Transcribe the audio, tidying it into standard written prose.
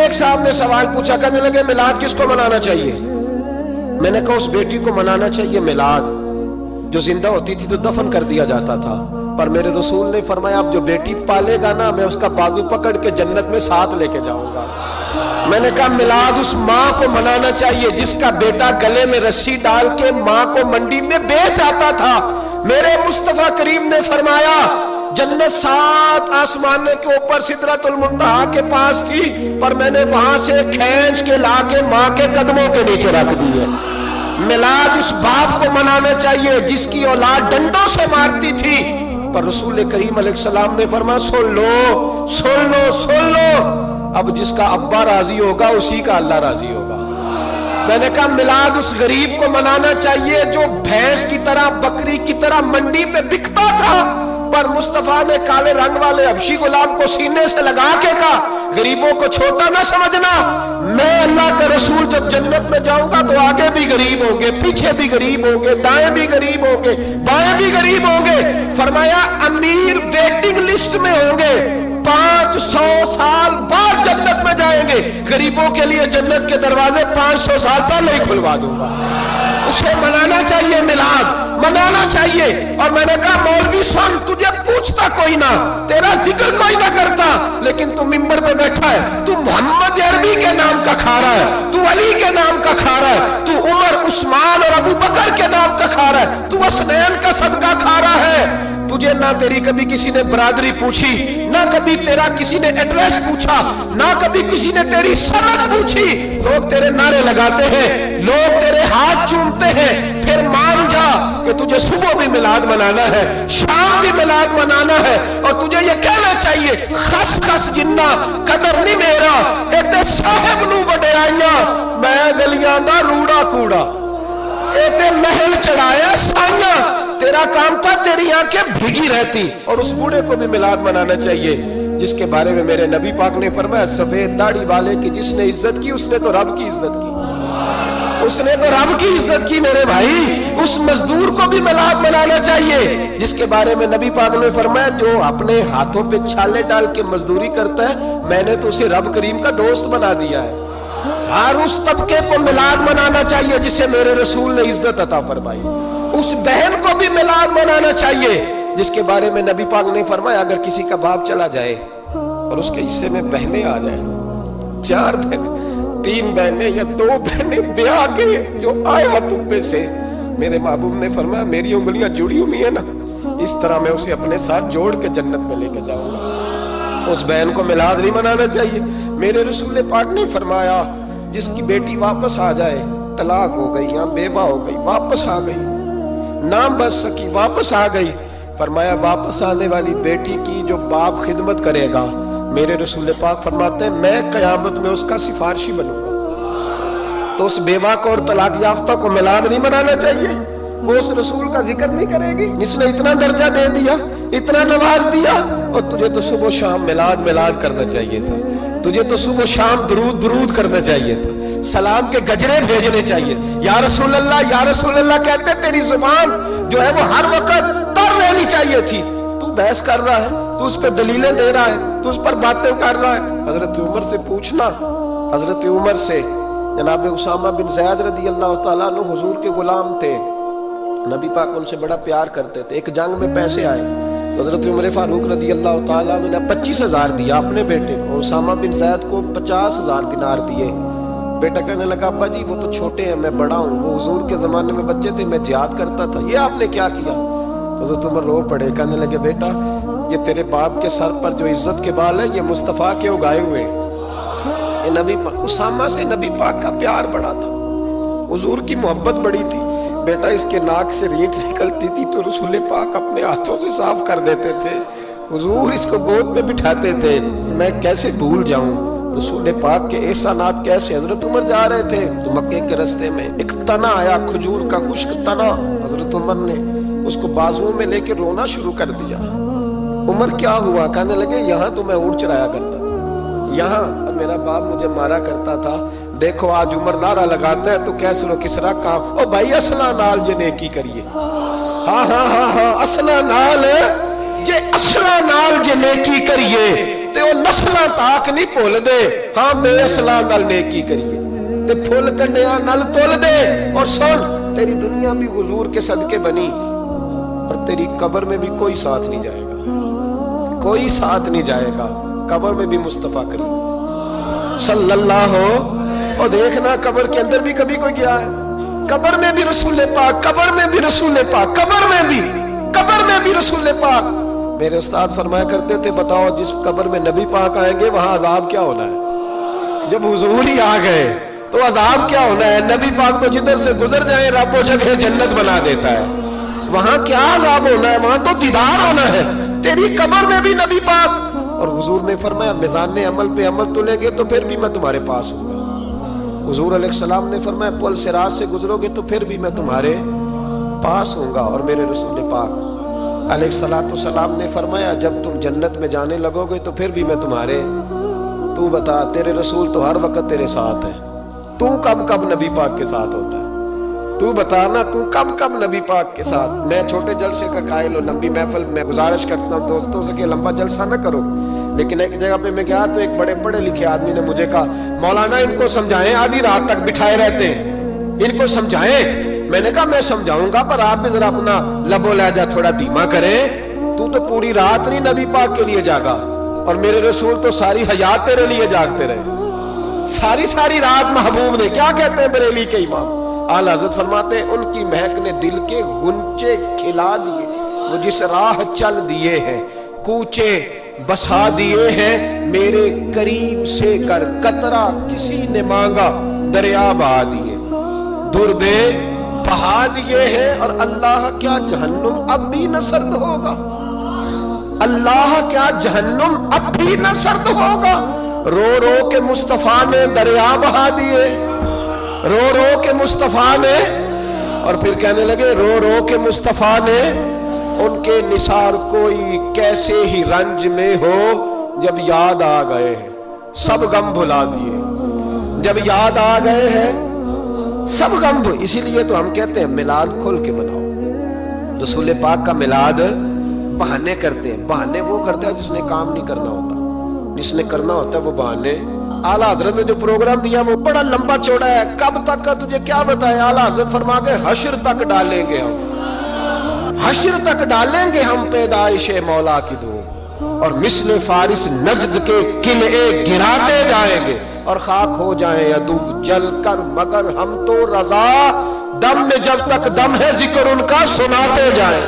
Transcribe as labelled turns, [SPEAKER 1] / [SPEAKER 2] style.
[SPEAKER 1] ایک صاحب نے سوال پوچھا، کہنے لگے میلاد کس کو منانا چاہیے؟ میں نے کہا اس بیٹی کو منانا چاہیے میلاد جو زندہ ہوتی تھی تو دفن کر دیا جاتا تھا، پر میرے رسول نے فرمایا اب جو بیٹی پالے گا نا میں اس کا بازو پکڑ کے جنت میں ساتھ لے کے جاؤں گا۔ میں نے کہا میلاد اس ماں کو منانا چاہیے جس کا بیٹا گلے میں رسی ڈال کے ماں کو منڈی میں بیچ آتا تھا۔ میرے مصطفیٰ کریم نے فرمایا جنت 7 آسمانے کے اوپر سدرۃ المنتہا کے پاس تھی، پر میں نے وہاں سے کھینچ کے لا کے ماں کے قدموں کے نیچے رکھ دی ہے۔ میلاد اس باپ کو منانا چاہیے جس کی اولاد ڈنڈوں سے مارتی تھی، پر رسول کریم علیہ السلام نے فرمایا سن لو سن لو سن لو، اب جس کا ابا راضی ہوگا اسی کا اللہ راضی ہوگا۔ میں نے کہا میلاد اس غریب کو منانا چاہیے جو بھینس کی طرح بکری کی طرح منڈی میں بکتا تھا، پر مصطفیٰ نے کالے رنگ والے حبشی غلام کو سینے سے لگا کے کہا غریبوں کو چھوٹا نہ سمجھنا، میں اللہ کا رسول جب جنت میں جاؤں گا تو آگے بھی غریب ہوں گے، پیچھے بھی غریب ہوں گے، دائیں بھی غریب ہوں گے، بائیں بھی غریب ہوں گے۔ فرمایا امیر ویٹنگ لسٹ میں ہوں گے، 500 سال بعد جنت میں جائیں گے، غریبوں کے لیے جنت کے دروازے 500 سال پہلے ہی کھلوا دوں گا۔ اسے منانا چاہیے، میلاد منانا چاہیے۔ اور میں نے کہا مولوی سن تجھے پوچھتا کوئی نہ، تیرا ذکر کوئی نہ کرتا، لیکن تو ممبر پہ بیٹھا ہے، تو محمد عربی کے نام کا کھا رہا ہے، تو علی کے نام کا کھا رہا ہے، تو عمر عثمان اور ابو بکر کے نام کا کھا رہا ہے، تو حسنین کا صدقہ کھا رہا ہے۔ تجھے نہ تیری کبھی کسی نے برادری پوچھی، نہ کبھی تیرا کسی نے ایڈریس پوچھا، نہ کبھی کسی نے تیری سند پوچھی۔ لوگ تیرے نعرے لگاتے ہیں، لوگ تیرے ہاتھ چومتے ہیں، پھر مان جا کہ تجھے صبح بھی میلاد منانا ہے، شام بھی میلاد منانا ہے، اور تجھے یہ کہنا چاہیے خس خس جنہ قدر نہیں میرا ایتے صاحب نو وڈیائیاں میں گلیاں دا روڑا کوڑا، ایتے محل چڑھایا سائیاں، تیرا کام تھا تیری آنکھیں بھیگی رہتی۔ اور اس بوڑھے کو بھی میلاد منانا چاہیے جس کے بارے میں میرے نبی پاک نے فرمایا سفید داڑھی والے کی جس نے عزت کی اس نے تو رب کی عزت کی، اس نے تو رب کی عزت کی میرے بھائی۔ اس مزدور کو بھی میلاد منانا چاہیے جس کے بارے میں نبی پاک نے فرمایا جو اپنے ہاتھوں پہ چھالے ڈال کے مزدوری کرتا ہے میں نے تو اسے رب کریم کا دوست بنا دیا ہے۔ ہر اس طبقے کو میلاد منانا چاہیے جسے میرے رسول نے عزت عطا فرمائی۔ اس بہن کو بھی میلاد منانا چاہیے جس کے بارے میں نبی پاک نے فرمایا اگر کسی کا باپ چلا جائے اور اس کے حصے میں بہنیں آ جائیں، 4 بہنیں، 3 بہنیں یا 2 بہنیں بیاہ کے جو آیا تپے سے، میرے محبوب نے فرمایا میری انگلیاں جڑی ہوئی ہیں نا اس طرح میں اسے اپنے ساتھ جوڑ کے جنت میں لے کے جاؤں گا۔ اس بہن کو میلاد نہیں منانا چاہیے۔ میرے رسول پاک نے فرمایا جس کی بیٹی واپس آ جائے، طلاق ہو گئی یا بیوہ ہو گئی، واپس آ گئی، نہ بچ سکی واپس آ گئی، فرمایا واپس آنے والی بیٹی کی جو باپ خدمت کرے گا میرے رسول پاک فرماتے ہیں میں قیامت میں اس کا سفارشی بنوں گا۔ تو اس بیوہ کو اور طلاق یافتہ کو میلاد نہیں منانا چاہیے، وہ اس رسول کا ذکر نہیں کرے گی جس نے اتنا درجہ دے دیا، اتنا نواز دیا، اور تجھے تو صبح و شام میلاد میلاد کرنا چاہیے تھا، تجھے تو صبح و شام درود درود کرنا چاہیے تھا، سلام کے گجرے بھیجنے چاہیے۔ یا رسول اللہ کہتے تیری زبان جو ہے وہ ہر وقت تر رہنی چاہیے تھی، تو بحث کر رہا ہے، تو اس پہ دلیلیں دے رہا ہے، تو اس پر باتیں کر رہا ہے۔ حضرت عمر سے پوچھنا، حضرت عمر سے جناب اسامہ بن زید رضی اللہ تعالیٰ عنہ حضور کے غلام تھے، نبی پاک ان سے بڑا پیار کرتے تھے۔ ایک جنگ میں پیسے آئے، حضرت عمر فاروق رضی اللہ تعالیٰ عنہ نے 25,000 دیا اپنے بیٹے کو، اسامہ بن زید کو 50,000 دینار دیے۔ بیٹا کہنے لگا ابا جی وہ تو چھوٹے ہیں میں بڑا ہوں، وہ حضور کے زمانے میں بچے تھے میں جہاد کرتا تھا، یہ آپ نے کیا کیا؟ تو حضرت عمر رو پڑے، کہنے لگے بیٹا یہ تیرے باپ کے سر پر جو عزت کے بال ہیں یہ مصطفیٰ کے اگائے ہوئے ہیں۔ یہ نبی پاک، اسامہ سے نبی پاک کا پیار بڑا تھا، حضور کی محبت بڑی تھی۔ بیٹا اس کے ناک سے رینٹ نکلتی تھی تو رسول پاک اپنے ہاتھوں سے صاف کر دیتے تھے، حضور اس کو گود میں بٹھاتے تھے، میں کیسے بھول جاؤں رسول پاک کے احسانات کیسے۔ حضرت عمر جا رہے تھے تو مکے کے رستے میں ایک تنا آیا، کھجور کا خشک تنا، حضرت عمر نے اس کو بازوؤں میں لے کے رونا شروع کر دیا۔ عمر کیا ہوا؟ کہنے لگے یہاں تو میں اونٹ چرایا کرتا تھا، یہاں میرا باپ مجھے مارا کرتا تھا، دیکھو آج عمر نعرہ لگاتا ہے تو کیسر و کسرا کام، او بھائی اصلہ نال جے نیکی کریے، ہاں اصلہ نال جے، اصلہ نال جے نیکی کریے، تے وہ نسلاں تاک نہیں بھول دے ہاں بے اسلام نال نیکی کریے تے پھول کنڈیاں نال تول دے اور سن تیری دنیا بھی حضور کے صدقے بنی اور تیری قبر میں بھی کوئی ساتھ نہیں جائے گا، کوئی ساتھ نہیں جائے گا، قبر میں بھی مصطفیٰ کریم صلی اللہ ہو۔ اور دیکھنا قبر کے اندر بھی کبھی کوئی گیا ہے؟ قبر میں بھی رسول پاک، قبر میں بھی رسول پاک، قبر میں بھی رسول پاک۔ میرے استاد فرمایا کرتے تھے بتاؤ جس قبر میں نبی پاک آئیں گے وہاں عذاب کیا ہونا ہے؟ جب حضور ہی آ گئے تو عذاب کیا ہونا ہے؟ نبی پاک تو جدھر سے گزر جائیں رب و جگہ جنت بنا دیتا ہے، وہاں کیا عذاب ہونا ہے؟ وہاں تو دیدار ہونا ہے۔ تیری قبر میں بھی نبی پاک، اور حضور نے فرمایا میزان عمل پہ عمل تلیں گے تو پھر بھی میں تمہارے پاس ہوں گا۔ حضور علیہ السلام نے فرمایا پل صراط سے گزرو گے تو پھر بھی میں تمہارے پاس ہوں گا۔ اور میرے رسول پاک علیہ السلام نے فرمایا جب تم جنت میں جانے لگو گے تو پھر بھی میں تمہارے، تو بتا تیرے رسول تو ہر وقت تیرے ساتھ ہے، تو کب نبی پاک کے ساتھ ہوتا ہے؟ تو بتانا تو کب نبی پاک کے ساتھ؟ میں چھوٹے جلسے کا قائل ہوں، لمبی محفل میں گزارش کرتا ہوں دوستوں سے کہ لمبا جلسہ نہ کرو، لیکن ایک جگہ پہ میں گیا تو ایک بڑے پڑھے لکھے آدمی نے مجھے کہا مولانا ان کو سمجھائیں، آدھی رات تک بٹھائے رہتے ہیں، ان کو سمجھائیں۔ میں نے کہا میں سمجھاؤں گا پر آپ بھی ذرا اپنا لب و لہجہ تھوڑا دھیما کریں، تو پوری رات نہیں نبی پاک کے لیے جاگا، اور میرے رسول تو ساری حیات تیرے لیے جاگتے رہے، ساری رات محبوب نے۔ کیا کہتے ہیں بریلی کے امام اعلیٰ حضرت فرماتے ہیں ان کی مہک نے دل کے غنچے کھلا دیے، وہ جس راہ چل دیے ہیں کوچے بسا دیے ہیں، میرے قریب سے کر قطرہ کسی نے مانگا دریا بہا دیے، دربے بہا دیے ہیں۔ اور اللہ کیا جہنم اب بھی نہ سرد ہوگا؟ اللہ کیا جہنم اب بھی نہ سرد ہوگا؟ رو رو کے مصطفیٰ نے دریا بہا دیے، رو رو کے مصطفیٰ نے، اور پھر کہنے لگے رو رو کے مصطفیٰ نے ان کے نثار کوئی کیسے ہی رنج میں ہو، جب یاد آ گئے ہیں سب غم بھلا دیے، جب یاد آ گئے ہیں سب غم۔ اسی لیے تو ہم کہتے ہیں میلاد کھول کے مناؤ۔ رسول پاک کا میلاد بہانے کرتے ہیں، بہانے وہ کرتے ہیں جس نے کام نہیں کرنا ہوتا، جس نے کرنا ہوتا ہے وہ بہانے۔ اعلیٰ حضرت نے جو پروگرام دیا وہ بڑا لمبا چوڑا ہے، کب تک کا تجھے کیا بتایا؟ اعلیٰ حضرت فرما کے حشر تک ڈالیں گے ہم، حشر تک ڈالیں گے ہم پیدائش مولا کی دھوم، اور مثل فارس نجد کے قلعے گراتے جائیں گے، اور خاک ہو جائیں عدو جل کر مگر ہم تو رضا، دم میں جب تک دم ہے ذکر ان کا سناتے جائیں۔